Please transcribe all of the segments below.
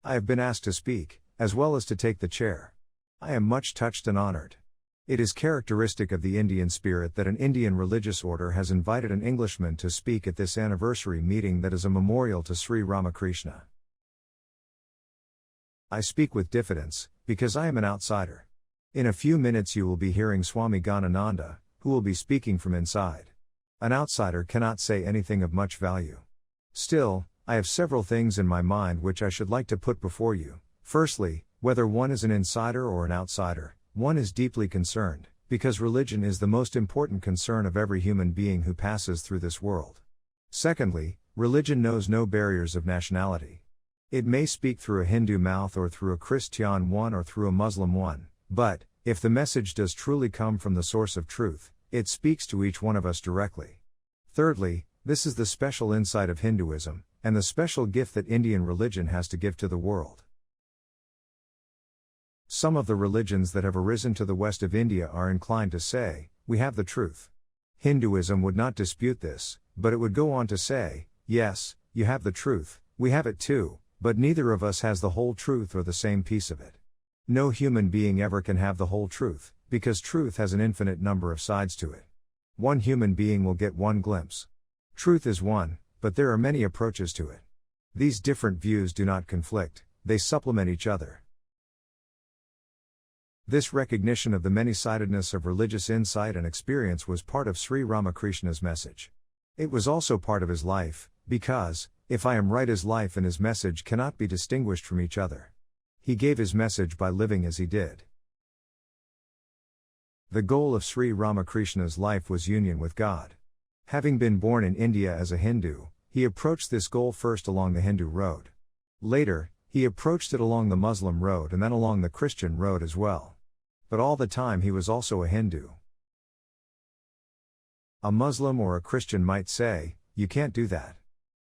I have been asked to speak, as well as to take the chair. I am much touched and honored. It is characteristic of the Indian spirit that an Indian religious order has invited an Englishman to speak at this anniversary meeting that is a memorial to Sri Ramakrishna. I speak with diffidence, because I am an outsider. In a few minutes you will be hearing Swami Ganananda, who will be speaking from inside. An outsider cannot say anything of much value. Still, I have several things in my mind which I should like to put before you. Firstly, whether one is an insider or an outsider, one is deeply concerned, because religion is the most important concern of every human being who passes through this world. Secondly, religion knows no barriers of nationality. It may speak through a Hindu mouth or through a Christian one or through a Muslim one, but, if the message does truly come from the source of truth, it speaks to each one of us directly. Thirdly, this is the special insight of Hinduism, and the special gift that Indian religion has to give to the world. Some of the religions that have arisen to the west of India are inclined to say, we have the truth. Hinduism would not dispute this, but it would go on to say, yes, you have the truth, we have it too, but neither of us has the whole truth or the same piece of it. No human being ever can have the whole truth, because truth has an infinite number of sides to it. One human being will get one glimpse. Truth is one, but there are many approaches to it. These different views do not conflict, they supplement each other. This recognition of the many-sidedness of religious insight and experience was part of Sri Ramakrishna's message. It was also part of his life, because, if I am right, his life and his message cannot be distinguished from each other. He gave his message by living as he did. The goal of Sri Ramakrishna's life was union with God. Having been born in India as a Hindu, he approached this goal first along the Hindu road. Later, he approached it along the Muslim road and then along the Christian road as well. But all the time he was also a Hindu. A Muslim or a Christian might say, you can't do that.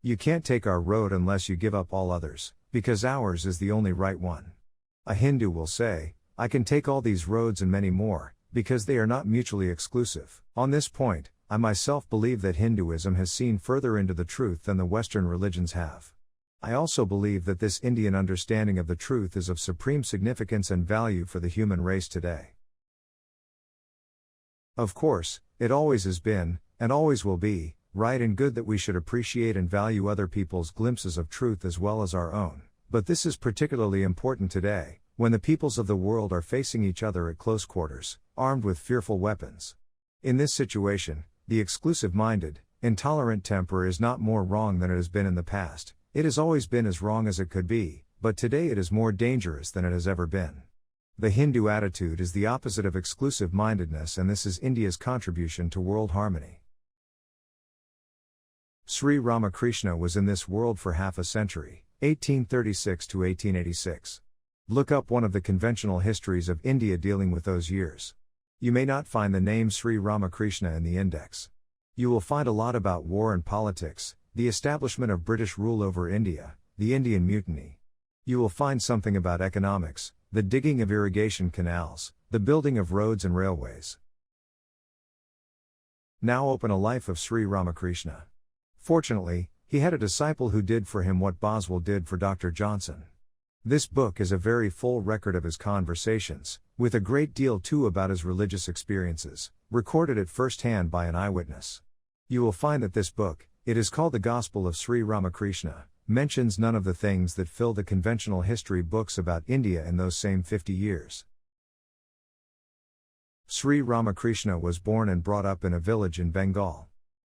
You can't take our road unless you give up all others, because ours is the only right one. A Hindu will say, I can take all these roads and many more, because they are not mutually exclusive. On this point, I myself believe that Hinduism has seen further into the truth than the Western religions have. I also believe that this Indian understanding of the truth is of supreme significance and value for the human race today. Of course, it always has been, and always will be, right and good that we should appreciate and value other people's glimpses of truth as well as our own, but this is particularly important today, when the peoples of the world are facing each other at close quarters, armed with fearful weapons. In this situation, the exclusive-minded, intolerant temper is not more wrong than it has been in the past. It has always been as wrong as it could be, but today it is more dangerous than it has ever been. The Hindu attitude is the opposite of exclusive-mindedness, and this is India's contribution to world harmony. Sri Ramakrishna was in this world for half a century, 1836 to 1886. Look up one of the conventional histories of India dealing with those years. You may not find the name Sri Ramakrishna in the index. You will find a lot about war and politics, the establishment of British rule over India, the Indian Mutiny. You will find something about economics, the digging of irrigation canals, the building of roads and railways. Now open a life of Sri Ramakrishna. Fortunately, he had a disciple who did for him what Boswell did for Dr. Johnson. This book is a very full record of his conversations, with a great deal too about his religious experiences, recorded at first hand by an eyewitness. You will find that this book, it is called the Gospel of Sri Ramakrishna, mentions none of the things that fill the conventional history books about India in those same 50 years. Sri Ramakrishna was born and brought up in a village in Bengal.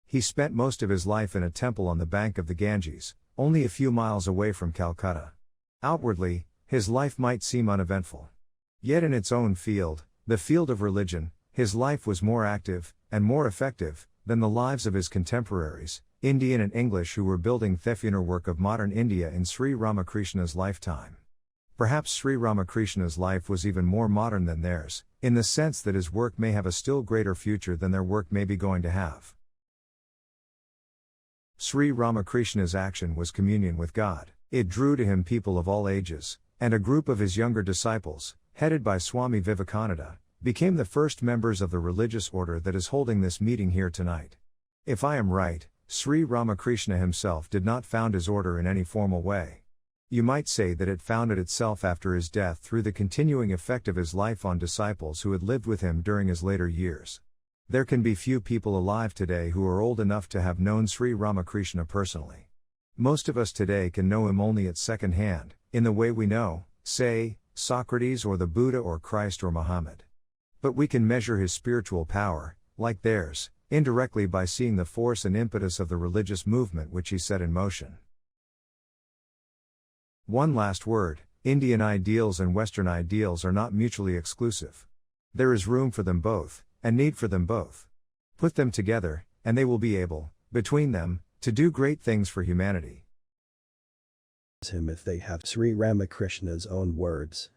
He spent most of his life in a temple on the bank of the Ganges, only a few miles away from Calcutta. Outwardly, his life might seem uneventful. Yet in its own field, the field of religion, his life was more active, and more effective, than the lives of his contemporaries, Indian and English, who were building the future work of modern India in Sri Ramakrishna's lifetime. Perhaps Sri Ramakrishna's life was even more modern than theirs, in the sense that his work may have a still greater future than their work may be going to have. Sri Ramakrishna's action was communion with God. It drew to him people of all ages, and a group of his younger disciples, headed by Swami Vivekananda, became the first members of the religious order that is holding this meeting here tonight. If I am right, Sri Ramakrishna himself did not found his order in any formal way. You might say that it founded itself after his death through the continuing effect of his life on disciples who had lived with him during his later years. There can be few people alive today who are old enough to have known Sri Ramakrishna personally. Most of us today can know him only at second hand, in the way we know, say, Socrates or the Buddha or Christ or Muhammad. But we can measure his spiritual power, like theirs, indirectly by seeing the force and impetus of the religious movement which he set in motion. One last word: Indian ideals and Western ideals are not mutually exclusive. There is room for them both, and need for them both. Put them together, and they will be able, between them, to do great things for humanity. Him if they have Sri Ramakrishna's own words.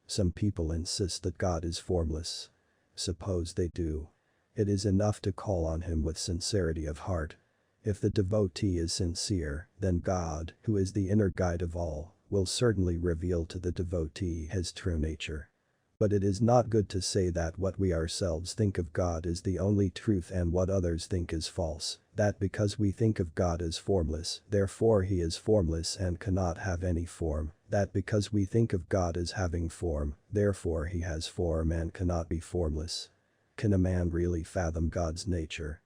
Some people insist that God is formless. Suppose they do. It is enough to call on him with sincerity of heart. If the devotee is sincere, then God, who is the inner guide of all, will certainly reveal to the devotee his true nature. But it is not good to say that what we ourselves think of God is the only truth and what others think is false, that because we think of God as formless, therefore he is formless and cannot have any form, that because we think of God as having form, therefore he has form and cannot be formless. Can a man really fathom God's nature?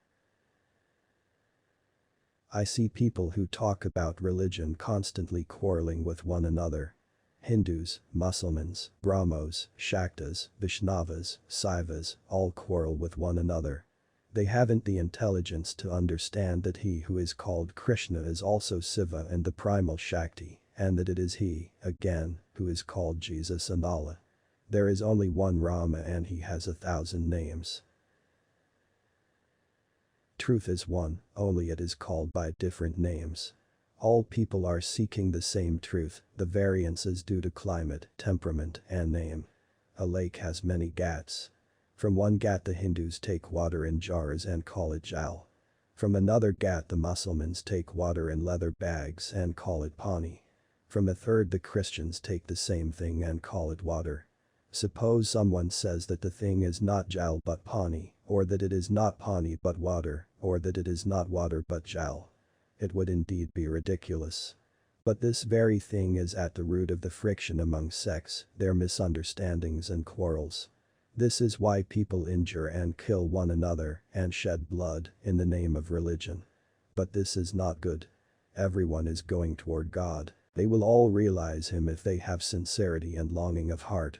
I see people who talk about religion constantly quarreling with one another. Hindus, Muslims, Brahmos, Shaktas, Vaishnavas, Saivas, all quarrel with one another. They haven't the intelligence to understand that he who is called Krishna is also Siva and the primal Shakti, and that it is he, again, who is called Jesus and Allah. There is only one Rama and he has 1,000 names. Truth is one, only it is called by different names. All people are seeking the same truth, the variance is due to climate, temperament, and name. A lake has many ghats. From one ghat the Hindus take water in jars and call it jal. From another ghat the Muslims take water in leather bags and call it pani. From a third the Christians take the same thing and call it water. Suppose someone says that the thing is not jal but pani, or that it is not pani but water, or that it is not water but jal. It would indeed be ridiculous. But this very thing is at the root of the friction among sects, their misunderstandings and quarrels. This is why people injure and kill one another and shed blood in the name of religion. But this is not good. Everyone is going toward God. They will all realize him if they have sincerity and longing of heart.